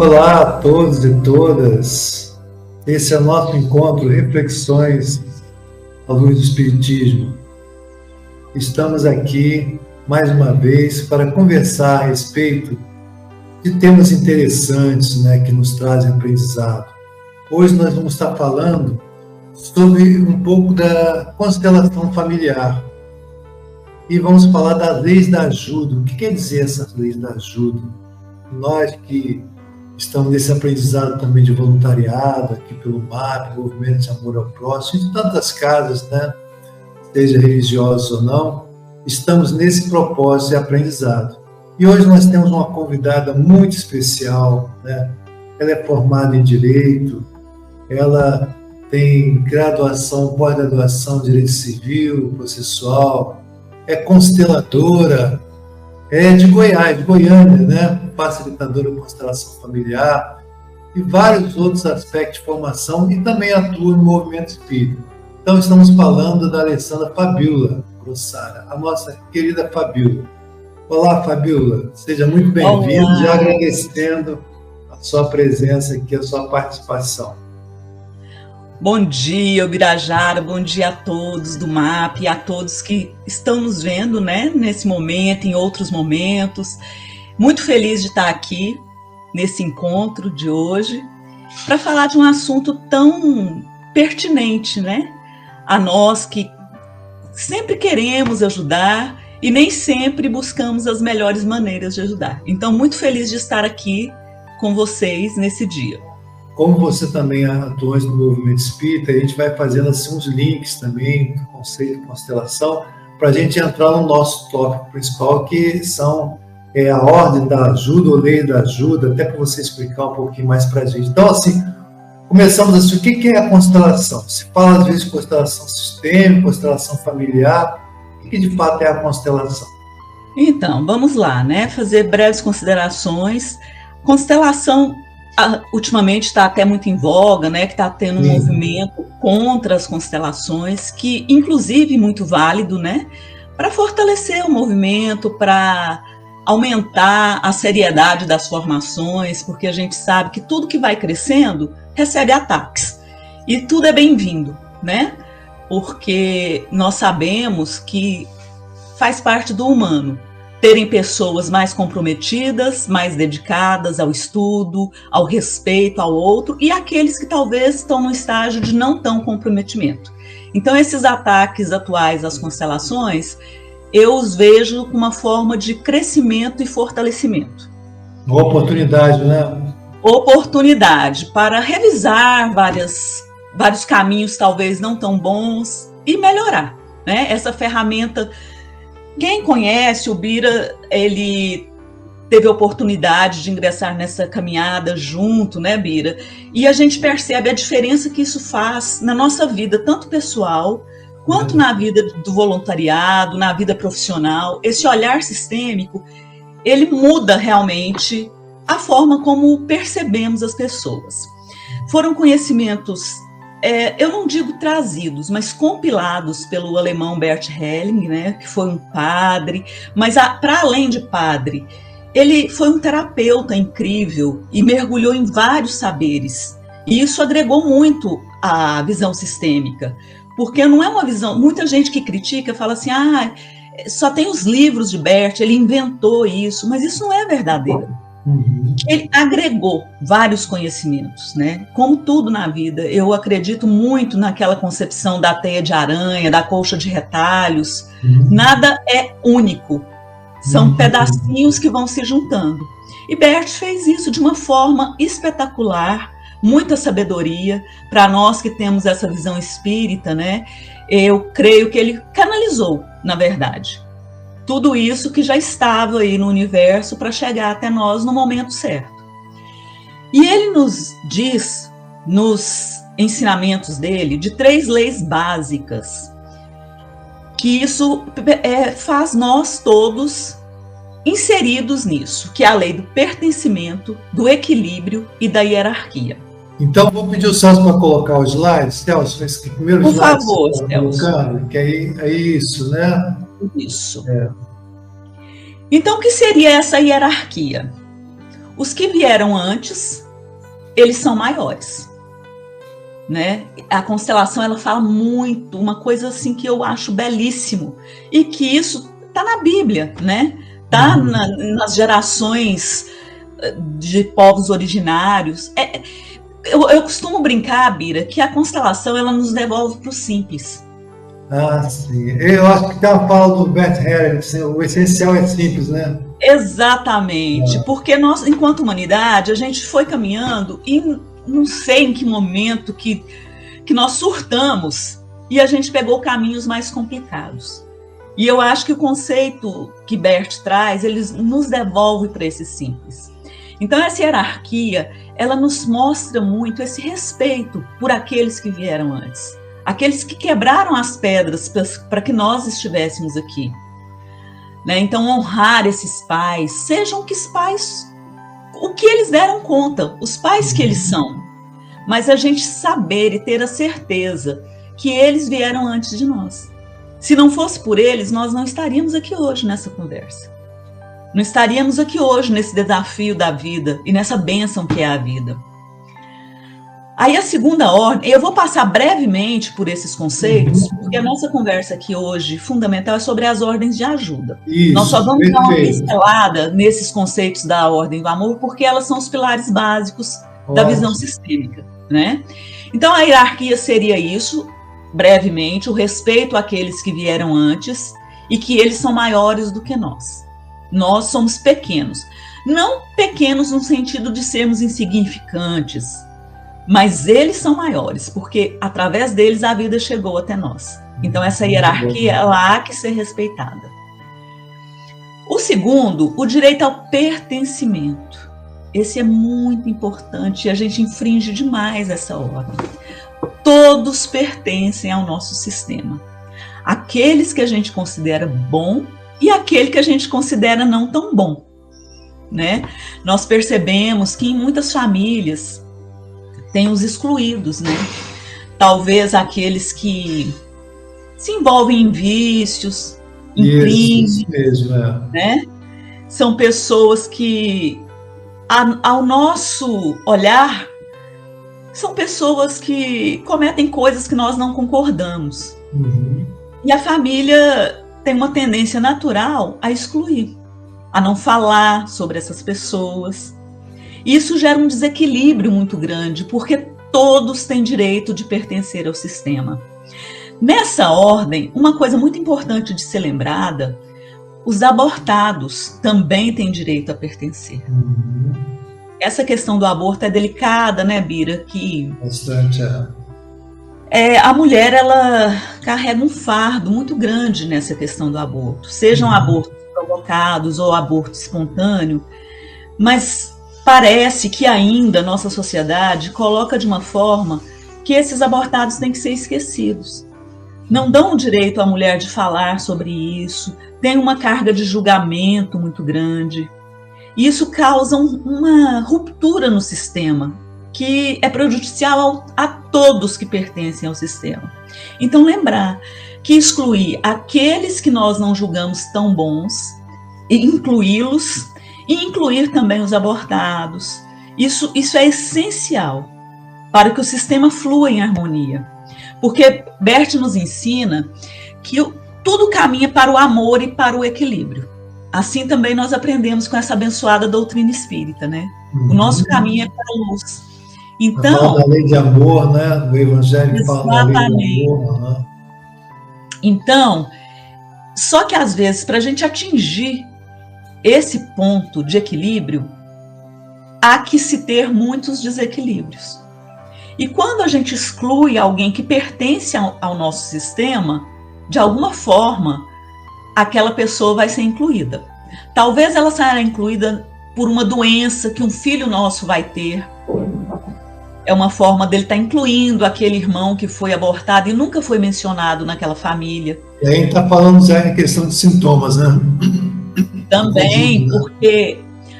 Olá a todos e todas. Esse é o nosso encontro Reflexões à Luz do Espiritismo. Estamos aqui mais uma vez para conversar a respeito de temas interessantes, que nos trazem aprendizado. Hoje nós vamos estar falando sobre um pouco da constelação familiar e vamos falar das leis da ajuda. O que quer dizer essas leis da ajuda? Nós que estamos nesse aprendizado também de voluntariado, aqui pelo MAP, Movimento de Amor ao Próximo, de tantas casas, seja religiosos ou não, estamos nesse propósito de aprendizado. E hoje nós temos uma convidada muito especial, Ela é formada em Direito, ela tem graduação, pós-graduação em Direito Civil, Processual, é consteladora, é de Goiás, de Goiânia, facilitadora de constelação familiar e vários outros aspectos de formação e também atua no movimento espírita. Então estamos falando da Alessandra Fabiola Grossara, a nossa querida Fabiola. Olá, Fabiola, seja muito bem-vinda, já agradecendo a sua presença aqui, a sua participação. Bom dia, Ubirajara, bom dia a todos do MAP e a todos que estão nos vendo, nesse momento, em outros momentos. Muito feliz de estar aqui nesse encontro de hoje para falar de um assunto tão pertinente, a nós que sempre queremos ajudar e nem sempre buscamos as melhores maneiras de ajudar. Então, muito feliz de estar aqui com vocês nesse dia. Como você também atua no movimento espírita, a gente vai fazendo assim uns links também, conceito de constelação, para a gente entrar no nosso tópico principal, que são a ordem da ajuda, ou lei da ajuda, até para você explicar um pouquinho mais para a gente. Então, assim, começamos assim, o que é a constelação? Se fala às vezes de constelação sistêmica, constelação familiar, o que de fato é a constelação? Então, vamos lá, fazer breves considerações. Constelação ultimamente está até muito em voga, que está tendo um movimento contra as constelações, que inclusive muito válido, para fortalecer o movimento, para aumentar a seriedade das formações, porque a gente sabe que tudo que vai crescendo recebe ataques, e tudo é bem-vindo, porque nós sabemos que faz parte do humano terem pessoas mais comprometidas, mais dedicadas ao estudo, ao respeito ao outro, e aqueles que talvez estão no estágio de não tão comprometimento. Então, esses ataques atuais às constelações, eu os vejo como uma forma de crescimento e fortalecimento. Uma oportunidade, Oportunidade para revisar vários caminhos talvez não tão bons e melhorar, Essa ferramenta. Quem conhece o Bira, ele teve a oportunidade de ingressar nessa caminhada junto, Bira? E a gente percebe a diferença que isso faz na nossa vida, tanto pessoal, quanto na vida do voluntariado, na vida profissional. Esse olhar sistêmico, ele muda realmente a forma como percebemos as pessoas. Foram conhecimentos, eu não digo trazidos, mas compilados pelo alemão Bert Helling, que foi um padre, mas para além de padre, ele foi um terapeuta incrível e mergulhou em vários saberes. E isso agregou muito à visão sistêmica, porque não é uma visão. Muita gente que critica fala assim: só tem os livros de Bert, ele inventou isso, mas isso não é verdadeiro. Ele agregou vários conhecimentos, Como tudo na vida, eu acredito muito naquela concepção da teia de aranha, da colcha de retalhos. Nada é único, são pedacinhos que vão se juntando. E Bert fez isso de uma forma espetacular, muita sabedoria. Para nós que temos essa visão espírita, eu creio que ele canalizou, na verdade, tudo isso que já estava aí no universo para chegar até nós no momento certo. E ele nos diz, nos ensinamentos dele, de 3 leis básicas, que isso faz nós todos inseridos nisso, que é a lei do pertencimento, do equilíbrio e da hierarquia. Então, vou pedir o Celso para colocar os slides. Celso, esse primeiro slide. Por favor, Celso. Que aí é isso, Isso. Então, o que seria essa hierarquia? Os que vieram antes, eles são maiores, né? A constelação, ela fala muito, uma coisa assim que eu acho belíssimo, e que isso está na Bíblia, né? Está nas gerações de povos originários. Eu costumo brincar, Bira, que a constelação, ela nos devolve para o simples. Ah, sim. Eu acho que tem uma fala do Bert Hellinger, o essencial é simples, né? Exatamente, porque nós, enquanto humanidade, a gente foi caminhando e não sei em que momento que nós surtamos e a gente pegou caminhos mais complicados. E eu acho que o conceito que Bert traz, ele nos devolve para esse simples. Então, essa hierarquia, ela nos mostra muito esse respeito por aqueles que vieram antes, aqueles que quebraram as pedras para que nós estivéssemos aqui. Né? Então, honrar esses pais, sejam que os pais, o que eles deram conta, os pais que eles são, mas a gente saber e ter a certeza que eles vieram antes de nós. Se não fosse por eles, nós não estaríamos aqui hoje nessa conversa. Não estaríamos aqui hoje nesse desafio da vida e nessa bênção que é a vida. Aí a segunda ordem, eu vou passar brevemente por esses conceitos, porque a nossa conversa aqui hoje, fundamental, é sobre as ordens de ajuda. Isso, nós só vamos dar uma pincelada nesses conceitos da ordem do amor, porque elas são os pilares básicos da visão sistêmica, né? Então a hierarquia seria isso, brevemente, o respeito àqueles que vieram antes e que eles são maiores do que nós. Nós somos pequenos. Não pequenos no sentido de sermos insignificantes, mas eles são maiores, porque através deles a vida chegou até nós. Então essa hierarquia, ela há que ser respeitada. O segundo, o direito ao pertencimento. Esse é muito importante e a gente infringe demais essa ordem. Todos pertencem ao nosso sistema. Aqueles que a gente considera bom e aquele que a gente considera não tão bom, né? Nós percebemos que em muitas famílias tem os excluídos, né? Talvez aqueles que se envolvem em vícios, em crimes, né? São pessoas que, ao nosso olhar, são pessoas que cometem coisas que nós não concordamos. E a família tem uma tendência natural a excluir, a não falar sobre essas pessoas. Isso gera um desequilíbrio muito grande, porque todos têm direito de pertencer ao sistema. Nessa ordem, uma coisa muito importante de ser lembrada, os abortados também têm direito a pertencer. Essa questão do aborto é delicada, né, Bira? Que bastante, a mulher, ela carrega um fardo muito grande nessa questão do aborto, sejam abortos provocados ou aborto espontâneo, mas parece que ainda a nossa sociedade coloca de uma forma que esses abortados têm que ser esquecidos. Não dão o direito à mulher de falar sobre isso, tem uma carga de julgamento muito grande. E isso causa uma ruptura no sistema, que é prejudicial a todos que pertencem ao sistema. Então, lembrar que excluir aqueles que nós não julgamos tão bons, e incluí-los, e incluir também os abortados, isso é essencial para que o sistema flua em harmonia. Porque Bert nos ensina que tudo caminha para o amor e para o equilíbrio. Assim também nós aprendemos com essa abençoada doutrina espírita, né? O nosso caminho é para a luz. Então, fala da lei de amor, né? O Evangelho fala da lei de amor. Então, só que às vezes, para a gente atingir esse ponto de equilíbrio, há que se ter muitos desequilíbrios. E quando a gente exclui alguém que pertence ao nosso sistema, de alguma forma, aquela pessoa vai ser incluída. Talvez ela será incluída por uma doença que um filho nosso vai ter. É uma forma dele estar incluindo aquele irmão que foi abortado e nunca foi mencionado naquela família. E aí está falando já em questão de sintomas, né? Também, porque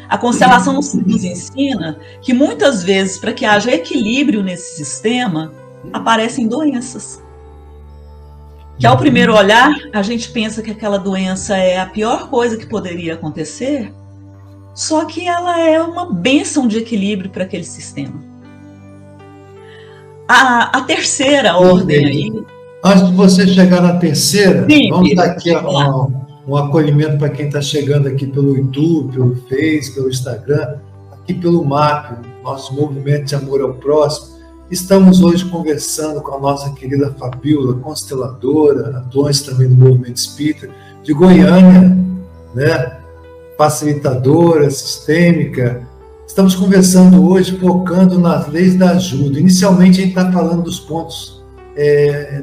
a constelação nos ensina que muitas vezes, para que haja equilíbrio nesse sistema, aparecem doenças. Que ao primeiro olhar, a gente pensa que aquela doença é a pior coisa que poderia acontecer, só que ela é uma bênção de equilíbrio para aquele sistema. A terceira ordem aí... Antes de você chegar na terceira, sim, vamos dar aqui um acolhimento para quem está chegando aqui pelo YouTube, pelo Face, pelo Instagram, aqui pelo MAP, nosso movimento de amor ao próximo. Estamos hoje conversando com a nossa querida Fabíola, consteladora, atuante também do movimento espírita, de Goiânia, né? Facilitadora, sistêmica. Estamos conversando hoje focando nas leis da ajuda. Inicialmente a gente está falando dos pontos,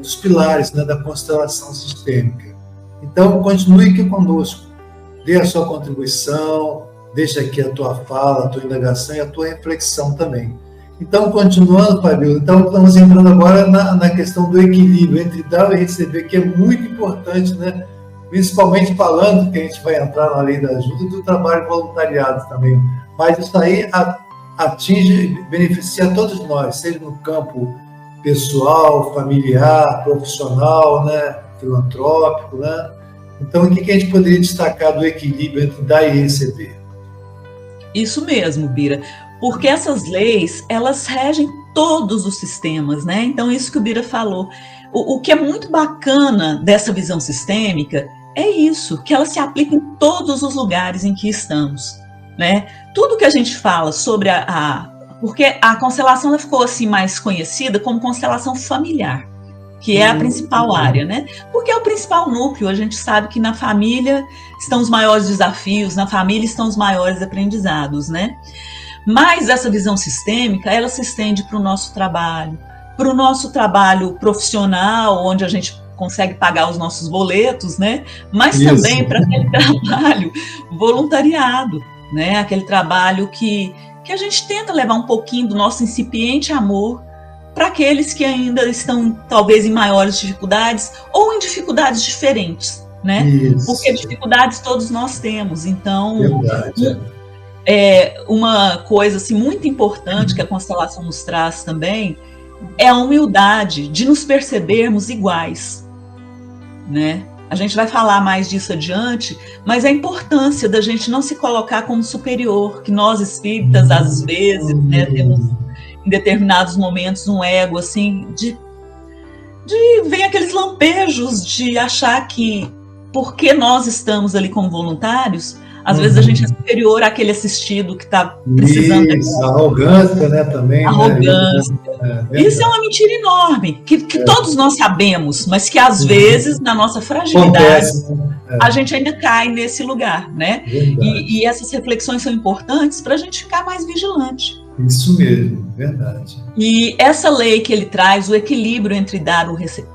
dos pilares, né, da constelação sistêmica. Então, continue aqui conosco, dê a sua contribuição, deixa aqui a tua fala, a tua indagação e a tua reflexão também. Então, continuando, Fabíola, então estamos entrando agora na questão do equilíbrio entre dar e receber, que é muito importante, né? Principalmente falando que a gente vai entrar na lei da ajuda e do trabalho voluntariado também. Mas isso aí atinge, beneficia todos nós, seja no campo pessoal, familiar, profissional, né, filantrópico, né? Então, o que a gente poderia destacar do equilíbrio entre dar e receber? Isso mesmo, Bira, porque essas leis, elas regem todos os sistemas, né? Então, isso que o Bira falou. O que é muito bacana dessa visão sistêmica é isso, que ela se aplica em todos os lugares em que estamos, né? Tudo que a gente fala sobre porque a constelação ela ficou assim mais conhecida como constelação familiar, que é a principal área, né? Porque é o principal núcleo. A gente sabe que na família estão os maiores desafios, na família estão os maiores aprendizados, né? Mas essa visão sistêmica, ela se estende para o nosso trabalho profissional, onde a gente consegue pagar os nossos boletos, né? Mas isso também para aquele trabalho voluntariado, né? Aquele trabalho que a gente tenta levar um pouquinho do nosso incipiente amor para aqueles que ainda estão, talvez, em maiores dificuldades ou em dificuldades diferentes, né? Isso. Porque dificuldades todos nós temos. Então, uma coisa assim, muito importante que a constelação nos traz também é a humildade de nos percebermos iguais, né? A gente vai falar mais disso adiante, mas a importância da gente não se colocar como superior, que nós espíritas, às vezes, né, temos em determinados momentos um ego, assim, vem aqueles lampejos de achar que, porque nós estamos ali como voluntários, às vezes a gente é superior àquele assistido que está precisando. Isso, a arrogância, né, também. Arrogância. Isso é uma mentira enorme, que todos nós sabemos, mas que às vezes, na nossa fragilidade, a gente ainda cai nesse lugar, né? E essas reflexões são importantes para a gente ficar mais vigilante. Isso mesmo, verdade. E essa lei que ele traz, o equilíbrio entre dar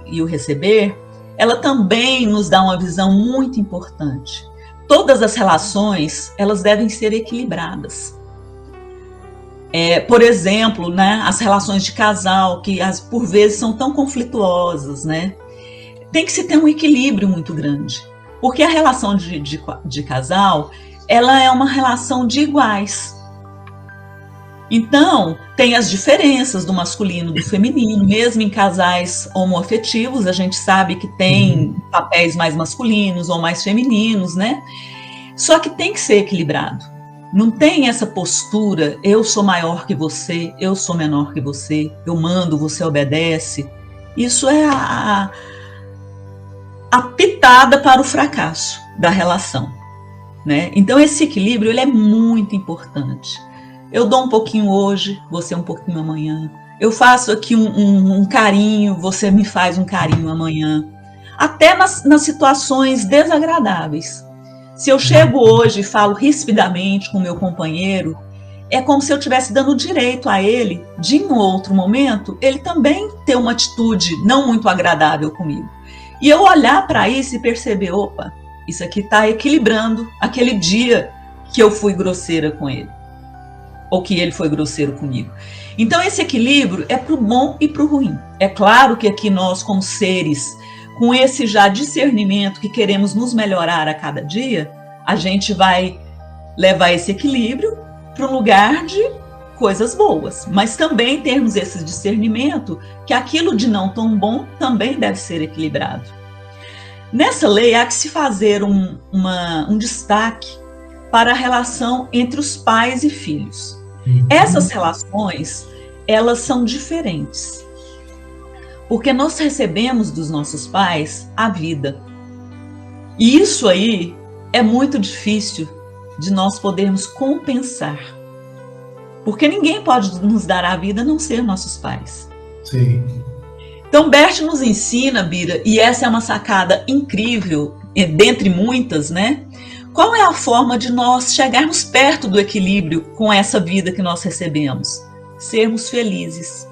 e o receber, ela também nos dá uma visão muito importante. Todas as relações, elas devem ser equilibradas. Por exemplo, né, as relações de casal, que por vezes são tão conflituosas, né? Tem que se ter um equilíbrio muito grande. Porque a relação de casal, ela é uma relação de iguais. Então, tem as diferenças do masculino e do feminino, mesmo em casais homoafetivos, a gente sabe que tem papéis mais masculinos ou mais femininos, né? Só que tem que ser equilibrado. Não tem essa postura, eu sou maior que você, eu sou menor que você, eu mando, você obedece. Isso é a pitada para o fracasso da relação, né? Então, esse equilíbrio ele é muito importante. Eu dou um pouquinho hoje, você um pouquinho amanhã. Eu faço aqui um carinho, você me faz um carinho amanhã. Até nas situações desagradáveis. Se eu chego hoje e falo rispidamente com o meu companheiro, é como se eu estivesse dando direito a ele, de em outro momento, ele também ter uma atitude não muito agradável comigo. E eu olhar para isso e perceber, opa, isso aqui está equilibrando aquele dia que eu fui grosseira com ele. Ou que ele foi grosseiro comigo. Então, esse equilíbrio é para o bom e para o ruim. É claro que aqui nós, como seres, com esse já discernimento que queremos nos melhorar a cada dia, a gente vai levar esse equilíbrio para um lugar de coisas boas. Mas também termos esse discernimento que aquilo de não tão bom também deve ser equilibrado. Nessa lei, há que se fazer um destaque para a relação entre os pais e filhos. Essas relações, elas são diferentes, porque nós recebemos dos nossos pais a vida. E isso aí é muito difícil de nós podermos compensar, porque ninguém pode nos dar a vida a não ser nossos pais. Sim. Então, Bert nos ensina, Bira, e essa é uma sacada incrível, dentre muitas, né? Qual é a forma de nós chegarmos perto do equilíbrio com essa vida que nós recebemos? Sermos felizes.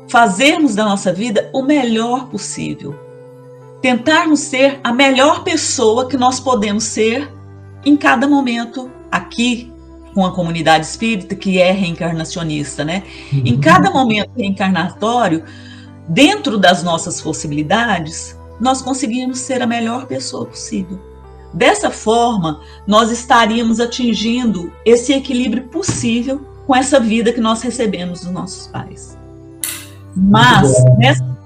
Fazermos da nossa vida o melhor possível. Tentarmos ser a melhor pessoa que nós podemos ser em cada momento aqui, com a comunidade espírita, que é reencarnacionista, né? Em cada momento reencarnatório, dentro das nossas possibilidades, nós conseguimos ser a melhor pessoa possível. Dessa forma, nós estaríamos atingindo esse equilíbrio possível com essa vida que nós recebemos dos nossos pais. Mas,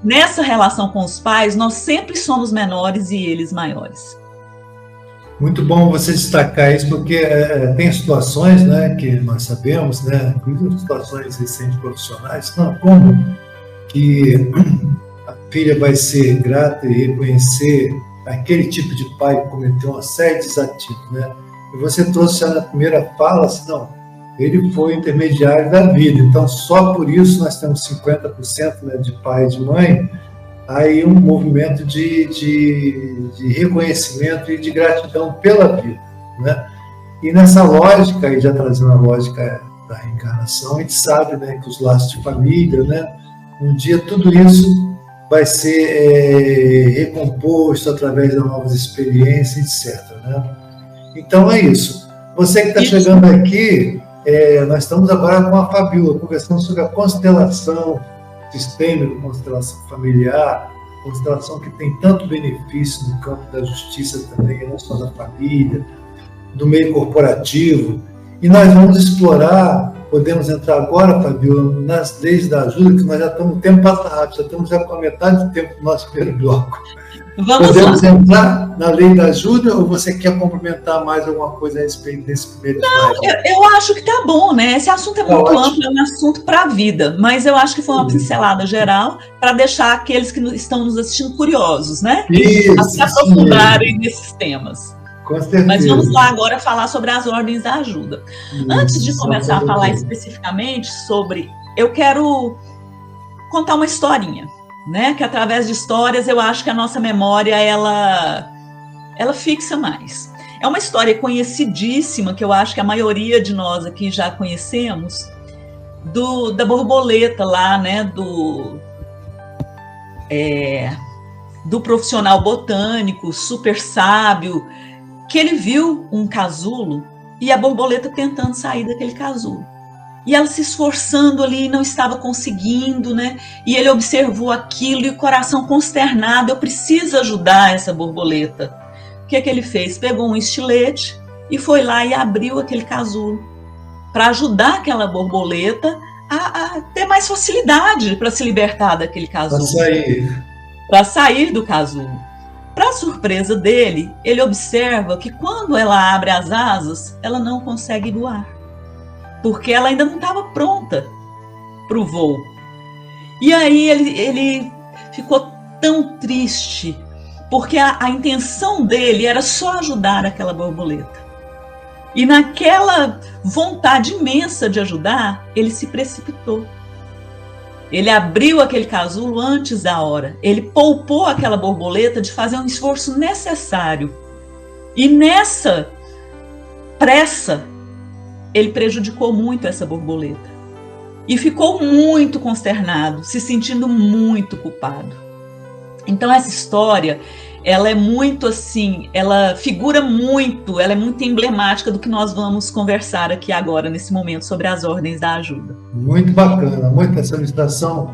nessa relação com os pais, nós sempre somos menores e eles maiores. Muito bom você destacar isso, porque tem situações, né, que nós sabemos, né, inclusive situações recentes profissionais, não, como que a filha vai ser grata e reconhecer aquele tipo de pai que cometeu uma série de desativos, né? E você trouxe já na primeira fala, assim, não, ele foi o intermediário da vida, então só por isso nós temos 50%, né, de pai e de mãe, aí um movimento de reconhecimento e de gratidão pela vida, né? E nessa lógica, e já trazendo a lógica da reencarnação, a gente sabe, né, que os laços de família, né, um dia tudo isso vai ser recomposto através das novas experiências, etc. Né? Então é isso. Você que está chegando aqui, nós estamos agora com a Fabíola, conversando sobre a constelação sistêmica, constelação familiar, constelação que tem tanto benefício no campo da justiça também, não só da família, do meio corporativo. E nós vamos explorar, podemos entrar agora, Fabíola, nas leis da ajuda, que nós já estamos, o tempo passa rápido, já estamos com a metade do tempo do nosso primeiro bloco. Podemos entrar na lei da ajuda ou você quer complementar mais alguma coisa a respeito desse primeiro slide? Não, eu acho que tá bom, né? Esse assunto é muito amplo, é um assunto para a vida, mas eu acho que foi uma pincelada geral para deixar aqueles que estão nos assistindo curiosos, né? Isso, a se aprofundarem nesses temas. Com certeza. Mas vamos lá agora falar sobre as ordens da ajuda. Antes de começar a falar especificamente sobre, eu quero contar uma historinha, né? Que através de histórias eu acho que a nossa memória ela fixa mais. É uma história conhecidíssima que eu acho que a maioria de nós aqui já conhecemos, da borboleta lá, né? Do profissional botânico super sábio, que ele viu um casulo e a borboleta tentando sair daquele casulo. E ela se esforçando ali, não estava conseguindo, né? E ele observou aquilo e o coração consternado, eu preciso ajudar essa borboleta. O que ele fez? Pegou um estilete e foi lá e abriu aquele casulo para ajudar aquela borboleta a ter mais facilidade para se libertar daquele casulo. Para sair do casulo. Para surpresa dele, ele observa que quando ela abre as asas, ela não consegue voar, porque ela ainda não estava pronta para o voo. E aí ele ficou tão triste, porque a intenção dele era só ajudar aquela borboleta. E naquela vontade imensa de ajudar, ele se precipitou. Ele abriu aquele casulo antes da hora. Ele poupou aquela borboleta de fazer um esforço necessário. E nessa pressa, ele prejudicou muito essa borboleta. E ficou muito consternado, se sentindo muito culpado. Então essa história, ela é muito assim, ela figura muito, ela é muito emblemática do que nós vamos conversar aqui agora, nesse momento, sobre as ordens da ajuda. Muito bacana, essa ilustração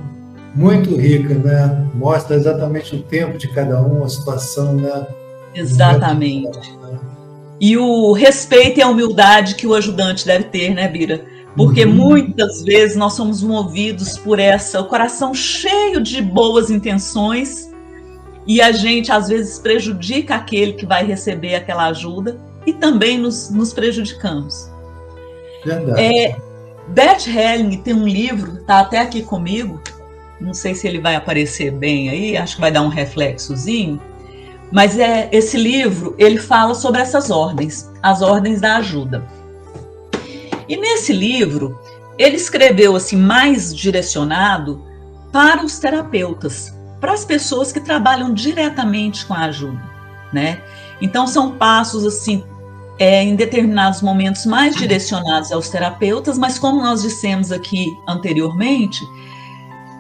muito rica, né? Mostra exatamente o tempo de cada um, a situação, né? Exatamente. E o respeito e a humildade que o ajudante deve ter, né, Bira? Porque muitas vezes nós somos movidos por o coração cheio de boas intenções, e a gente às vezes prejudica aquele que vai receber aquela ajuda, e também nos prejudicamos. Verdade. Bert Helling tem um livro, está até aqui comigo, não sei se ele vai aparecer bem aí, acho que vai dar um reflexozinho, mas esse livro, ele fala sobre essas ordens, as ordens da ajuda. E nesse livro, ele escreveu assim, mais direcionado para os terapeutas, para as pessoas que trabalham diretamente com a ajuda, né? Então são passos assim, em determinados momentos mais direcionados aos terapeutas, mas como nós dissemos aqui anteriormente,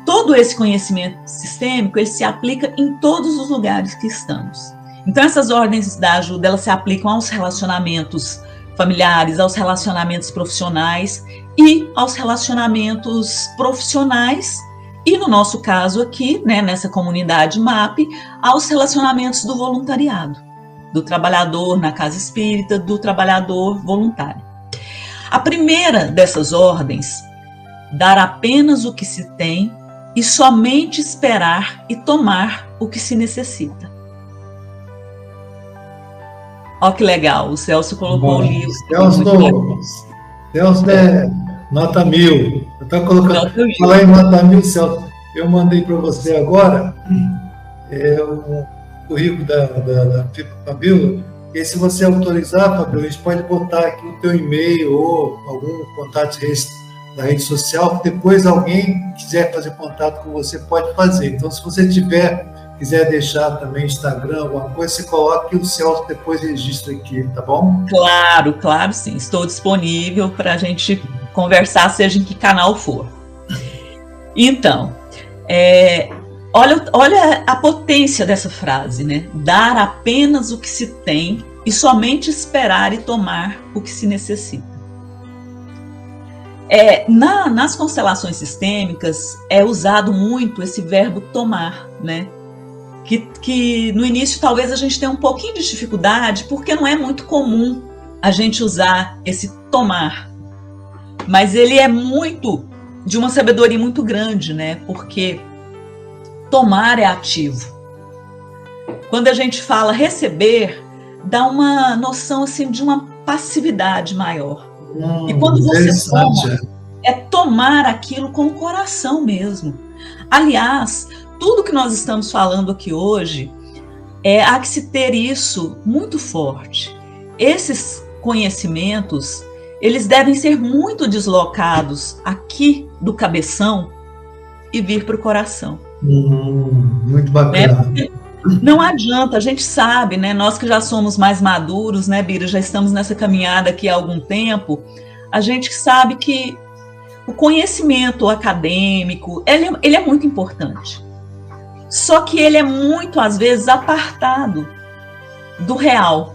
todo esse conhecimento sistêmico, ele se aplica em todos os lugares que estamos. Então essas ordens da ajuda, elas se aplicam aos relacionamentos familiares, aos relacionamentos profissionais e aos relacionamentos profissionais e, no nosso caso aqui, né, nessa comunidade MAP, aos relacionamentos do voluntariado, do trabalhador na casa espírita, do trabalhador voluntário. A primeira dessas ordens, dar apenas o que se tem e somente esperar e tomar o que se necessita. Olha que legal, o Celso colocou o livro. Celso é nota 1000. Eu estou colocando, falar em nota 1000, Celso, eu mandei para você agora o currículo da Fabíola, e se você autorizar, Fabíola, a gente pode botar aqui o teu e-mail ou algum contato da rede social, que depois alguém quiser fazer contato com você, pode fazer. Então, se você quiser deixar também Instagram, alguma coisa, você coloca e o Celso depois registra aqui, tá bom? Claro, claro, sim. Estou disponível para a gente conversar, seja em que canal for. Então, olha a potência dessa frase, né? Dar apenas o que se tem e somente esperar e tomar o que se necessita. Nas constelações sistêmicas é usado muito esse verbo tomar, né? Que no início talvez a gente tenha um pouquinho de dificuldade, porque não é muito comum a gente usar esse tomar. Mas ele é de uma sabedoria muito grande, né? Porque tomar é ativo. Quando a gente fala receber, dá uma noção assim, de uma passividade maior. E quando você toma, é tomar aquilo com o coração mesmo. Aliás, tudo que nós estamos falando aqui hoje, há que se ter isso muito forte. Esses conhecimentos, eles devem ser muito deslocados aqui do cabeção e vir para o coração. Muito bacana. Não adianta, a gente sabe, né? Nós que já somos mais maduros, né, Bira, já estamos nessa caminhada aqui há algum tempo, a gente sabe que o conhecimento acadêmico, ele é muito importante. Só que ele é muito, às vezes, apartado do real.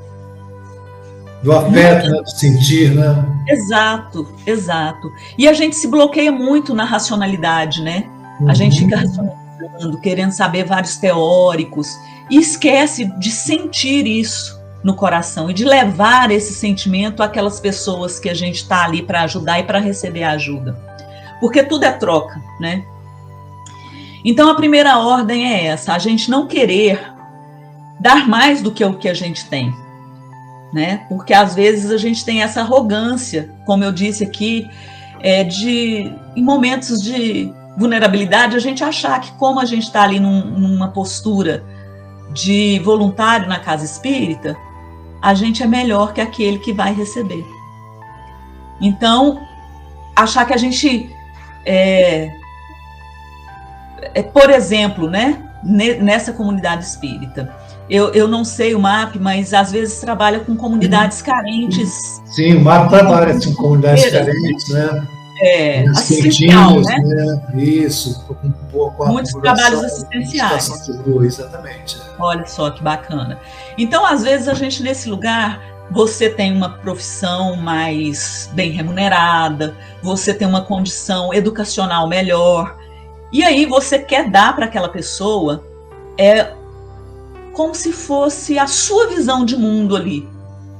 Do afeto, né? Do sentir, né? Exato, exato. E a gente se bloqueia muito na racionalidade, né? A gente fica racionalizando, querendo saber vários teóricos, e esquece de sentir isso no coração e de levar esse sentimento àquelas pessoas que a gente está ali para ajudar e para receber ajuda. Porque tudo é troca, né? Então, a primeira ordem é essa, a gente não querer dar mais do que o que a gente tem, né? Porque, às vezes, a gente tem essa arrogância, como eu disse aqui, em momentos de vulnerabilidade, a gente achar que, como a gente está ali numa postura de voluntário na casa espírita, a gente é melhor que aquele que vai receber. Então, achar que a gente... por exemplo, né, nessa comunidade espírita, eu não sei o MAP, mas às vezes trabalha com comunidades carentes. Sim, o MAP trabalha com comunidades carentes, né? Assistencial, né? Isso, com muitos trabalhos assistenciais. Exatamente. Olha só que bacana. Então, às vezes, a gente nesse lugar, você tem uma profissão mais bem remunerada, você tem uma condição educacional melhor, e aí você quer dar para aquela pessoa como se fosse a sua visão de mundo ali.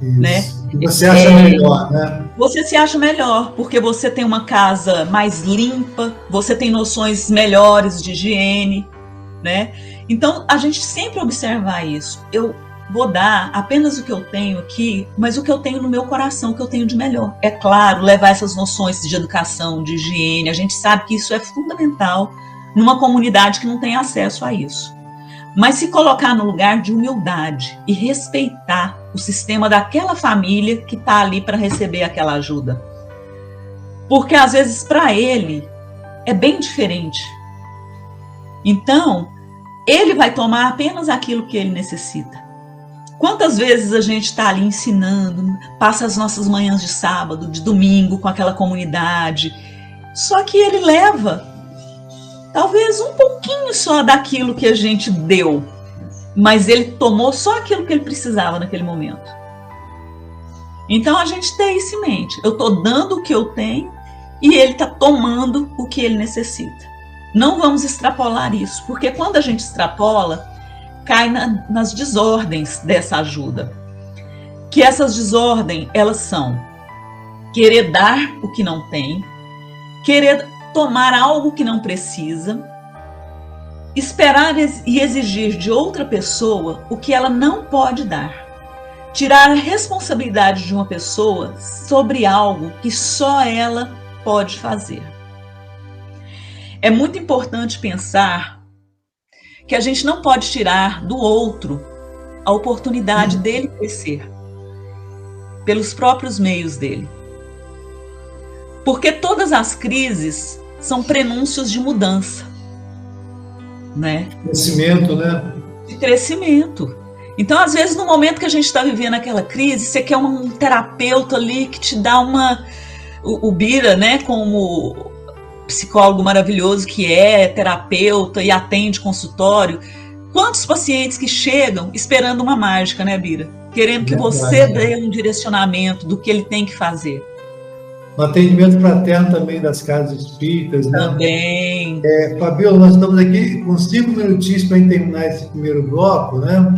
Isso. Né? Você acha melhor, né? Você se acha melhor, porque você tem uma casa mais limpa, você tem noções melhores de higiene, né? Então, a gente sempre observar isso. vou dar apenas o que eu tenho aqui, mas o que eu tenho no meu coração, o que eu tenho de melhor. É claro, levar essas noções de educação, de higiene, a gente sabe que isso é fundamental numa comunidade que não tem acesso a isso. Mas se colocar no lugar de humildade e respeitar o sistema daquela família que está ali para receber aquela ajuda. Porque às vezes para ele é bem diferente. Então, ele vai tomar apenas aquilo que ele necessita. Quantas vezes a gente está ali ensinando, passa as nossas manhãs de sábado, de domingo com aquela comunidade, só que ele leva talvez um pouquinho só daquilo que a gente deu, mas ele tomou só aquilo que ele precisava naquele momento. Então a gente tem isso em mente. Eu estou dando o que eu tenho e ele está tomando o que ele necessita. Não vamos extrapolar isso, porque quando a gente extrapola, cai nas desordens dessa ajuda. Que essas desordens, elas são querer dar o que não tem, querer tomar algo que não precisa, esperar e exigir de outra pessoa o que ela não pode dar, tirar a responsabilidade de uma pessoa sobre algo que só ela pode fazer. É muito importante pensar que a gente não pode tirar do outro a oportunidade dele crescer pelos próprios meios dele. Porque todas as crises são prenúncios de mudança, né? Crescimento, né? De crescimento. Então, às vezes, no momento que a gente está vivendo aquela crise, você quer um terapeuta ali que te dá uma... O Bira, né, como psicólogo maravilhoso que é, terapeuta e atende consultório. Quantos pacientes que chegam esperando uma mágica, né, Bira? Querendo que você dê um direcionamento do que ele tem que fazer. No atendimento fraterno também das casas espíritas, né? Também. Fabiola, nós estamos aqui com 5 minutinhos para terminar esse primeiro bloco, né?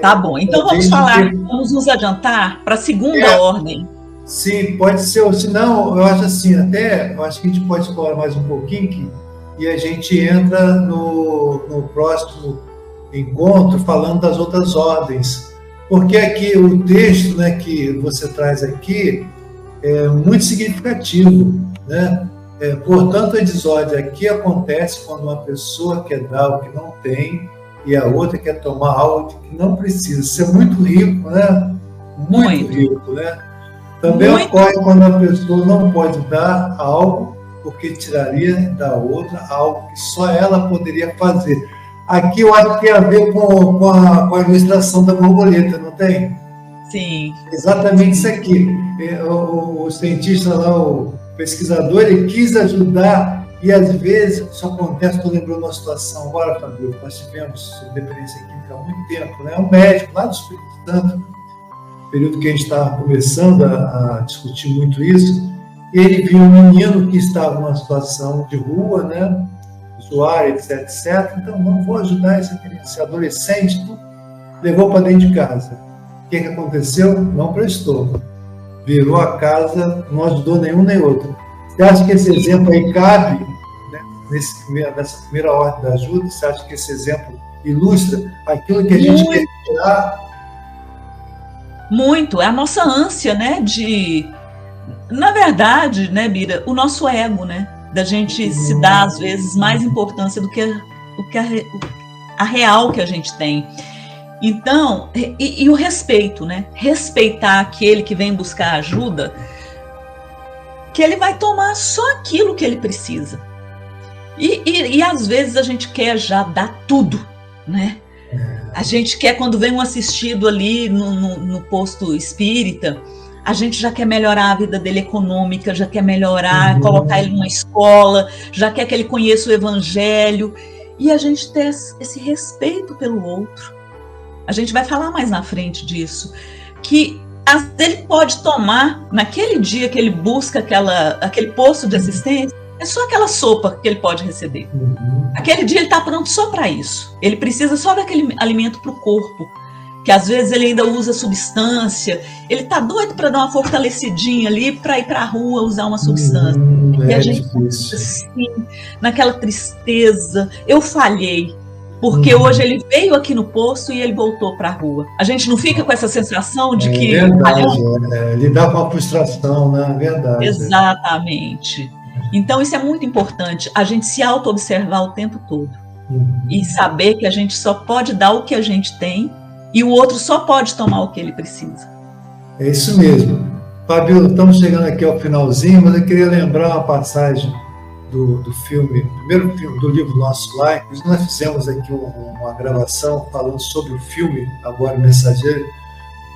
Tá bom, então vamos nos adiantar para a segunda ordem. Sim, pode ser, ou senão, eu acho assim, eu acho que a gente pode explorar mais um pouquinho e a gente entra no próximo encontro falando das outras ordens. Porque aqui o texto, né, que você traz aqui é muito significativo, né? Portanto, a desordem aqui acontece quando uma pessoa quer dar o que não tem e a outra quer tomar algo que não precisa. Isso é muito rico, né? Muito rico, né? Também ocorre quando a pessoa não pode dar algo porque tiraria da outra algo que só ela poderia fazer. Aqui eu acho que tem a ver com a ilustração da borboleta, não tem? Sim. Exatamente isso aqui. O cientista lá, o pesquisador, ele quis ajudar e às vezes isso acontece. Estou lembrando uma situação agora, Fabio, nós tivemos dependência química há muito tempo, né? Um médico lá do Espírito Santo, período que a gente estava começando a discutir muito isso, e ele viu um menino que estava numa situação de rua, né? Usuário, etc. Então, não vou ajudar esse adolescente, levou para dentro de casa. O que aconteceu? Não prestou. Virou a casa, não ajudou nenhum nem outro. Você acha que esse exemplo aí cabe, né, nessa primeira ordem da ajuda? Você acha que esse exemplo ilustra aquilo que a gente quer tirar? Muito. É a nossa ânsia, né, na verdade, né, Bira, o nosso ego, né, da gente se dar, às vezes, mais importância do que a real que a gente tem. Então, e o respeito, né? Respeitar aquele que vem buscar ajuda, que ele vai tomar só aquilo que ele precisa. E às vezes a gente quer já dar tudo, né? A gente quer, quando vem um assistido ali no posto espírita, a gente já quer melhorar a vida dele econômica, já quer melhorar, colocar ele numa escola, já quer que ele conheça o evangelho, e a gente ter esse respeito pelo outro. A gente vai falar mais na frente disso, que ele pode tomar, naquele dia que ele busca aquele posto de assistência, é só aquela sopa que ele pode receber. Aquele dia ele está pronto só para isso. Ele precisa só daquele alimento para o corpo, que às vezes ele ainda usa substância. Ele está doido para dar uma fortalecidinha ali, para ir para a rua usar uma substância. E a gente, assim, naquela tristeza, eu falhei. Porque hoje ele veio aqui no posto e ele voltou para a rua. A gente não fica com essa sensação de que... É verdade, lidar com a frustração, né? É verdade. Exatamente. Então, isso é muito importante, a gente se auto-observar o tempo todo. E saber que a gente só pode dar o que a gente tem e o outro só pode tomar o que ele precisa. É isso mesmo. Fabíola, estamos chegando aqui ao finalzinho, mas eu queria lembrar uma passagem do filme, primeiro filme do livro Nosso Lar. Nós fizemos aqui uma gravação falando sobre o filme Agora Mensageiro,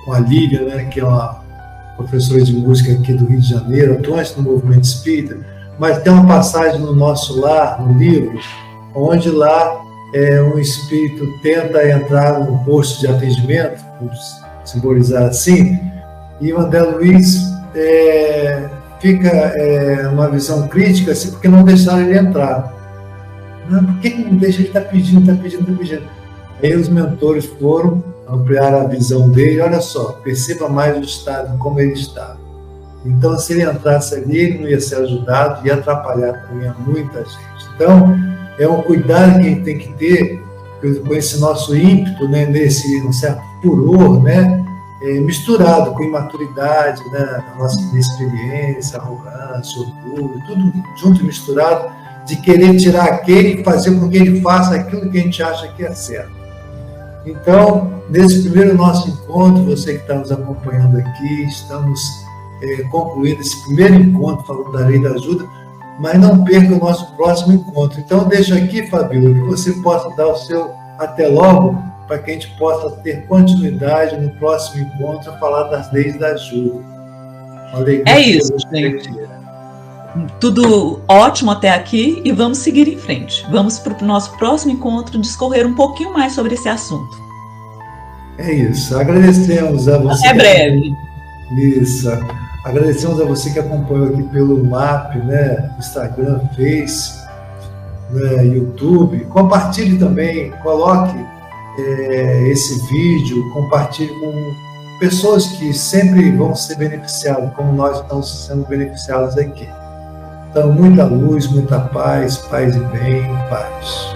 com a Lívia, né, que é uma professora de música aqui do Rio de Janeiro, atuante no movimento espírita, mas tem uma passagem no Nosso Lar, no livro, onde lá um espírito tenta entrar num posto de atendimento, vamos simbolizar assim, e o André Luiz fica numa visão crítica, assim, porque não deixaram ele entrar. Não, por que não deixa? Ele está pedindo. Aí os mentores foram ampliar a visão dele. Olha só, perceba mais o estado, como ele está. Então, se ele entrasse ali, ele não ia ser ajudado, ia atrapalhar também a muita gente. Então, é um cuidado que a gente tem que ter com esse nosso ímpeto, né, nesse um certo furor, né, misturado com imaturidade, né, a nossa inexperiência, arrogância, orgulho, tudo junto e misturado, de querer tirar aquele e fazer com que ele faça aquilo que a gente acha que é certo. Então, nesse primeiro nosso encontro, você que está nos acompanhando aqui, estamos concluindo esse primeiro encontro falando da Lei da Ajuda, mas não perca o nosso próximo encontro. Então, deixo aqui, Fabíola, que você possa dar o seu até logo, para que a gente possa ter continuidade no próximo encontro a falar das leis da ajuda. É isso, gente. Tudo ótimo até aqui e vamos seguir em frente. Vamos para o nosso próximo encontro discorrer um pouquinho mais sobre esse assunto. É isso. Agradecemos a você. Até breve. Isso. Agradecemos a você que acompanhou aqui pelo MAP, né? Instagram, Face, né? YouTube. Compartilhe também, coloque esse vídeo, compartilhe com pessoas que sempre vão ser beneficiadas, como nós estamos sendo beneficiados aqui. Então, muita luz, muita paz, paz e bem, paz.